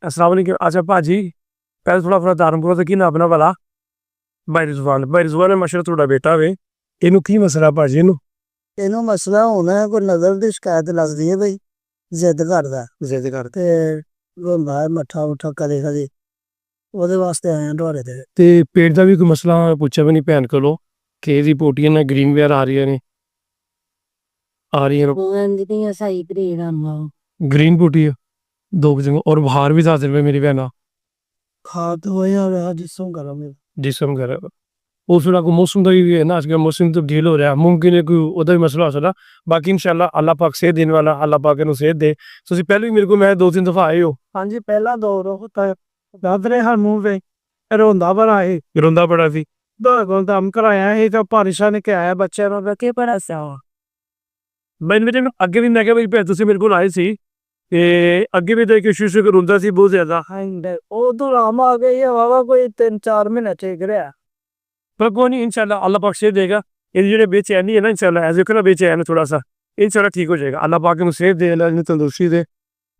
अस्सलाम वालेकुम। अच्छा भाजी, पहले थोड़ा धार्मिक तो की ना अपना भला भाई रिजवान है माशा थोड़ा बेटा वे इनू की मसला भाजी इनू ਇਹਨੂੰ ਮਸਲਾ ਹੋਣਾ ਹੈ, ਕੋਈ ਨਜ਼ਰ ਦੀ ਸ਼ਿਕਾਇਤ ਲੱਗਦੀ ਹੈ ਬਈ, ਜ਼ਿੱਦ ਕਰਦਾ जिद कर ਤੇ ਹੁੰਦਾ ਹੈ ਮੱਠਾ ਮੁੱਠਾ ਕਦੇ ਕਦੇ, ਉਹਦੇ ਵਾਸਤੇ ਆਇਆ ਤੁਹਾਡੇ ਤੇ। ਤੇ ਪੇਟ ਦਾ ਵੀ ਕੋਈ ਮਸਲਾ ਪੁੱਛਿਆ ਵੀ ਨਹੀਂ ਭੈਣ ਕੋਲੋਂ ਕਿ ਇਹਦੀ ਪੋਟੀਆਂ ਨਾਲ ਗ੍ਰੀਨ ਵੇਅਰ ਆ ਰਹੀਆਂ ਨੇ ਦੀਆਂ ਸਹੀ ਗ੍ਰੇਡ ਆਉਂਦਾ ग्रीन पोटी है दो किस्म और बाहर भी साथ में मेरी बहना ਖਾਤ ਹੋਇਆ ਰਿਹਾ ਜਿਸੋਂ ਕਰਾਂਗੇ। जिसम कर उस वेला को मौसम का भी है ना आजकल मौसम तब्दील हो रहा है मुमकिन है कोई उदा भी मसला हो सकता बाकी इंशाल्लाह अल्लाह पाक सेहत देने वाला अल्लाह पाक इन्हू सेहत दे तुसी पहले भी मेरे को मैं 2-3 दफा आए हो ਹਾਂਜੀ ਪਹਿਲਾ ਦੌਰ ਉਹ ਤਾਂ ਦੱਸ ਰਹੇ ਹਨ ਮੂੰਹ ਵੇ ਰੋਂਦਾ ਬੜਾ ਹੈ, रोंदा बड़ा सी ਦੋ ਦਮ ਕਰਾਇਆ ਇਹ ਤਾਂ ਪਾਰਿਸ਼ਾਂ ਨੇ ਕਿਹਾ ਬੱਚਿਆਂ ਨੂੰ ਵੇਖੇ ਬੜਾ ਸਾ मैंने अगे भी मैं क्या भाई तुसी मेरे को आए सी ते अगे भी तो एक इशू रोंदा सी बहुत ज्यादा ਹਾਂ ਉਹ ਤੋਂ ਆਰਾਮ ਆ ਗਈ ਹੈ ਵਾਵਾ ਕੋਈ 3-4 ਮਹੀਨੇ ਠੀਕ ਰਿਹਾ। पर कोई नहीं इंशाल्लाह अल्लाह पाक सेहत देगा ये जो बेचैनी है ना इंशाल्लाह ऐसे बेचैन थोड़ा सा इंशाल्लाह ठीक हो जाएगा अल्लाह पाक इन्हू सेहत दे अल्लाह इन्हू तंदुरुस्ती दे।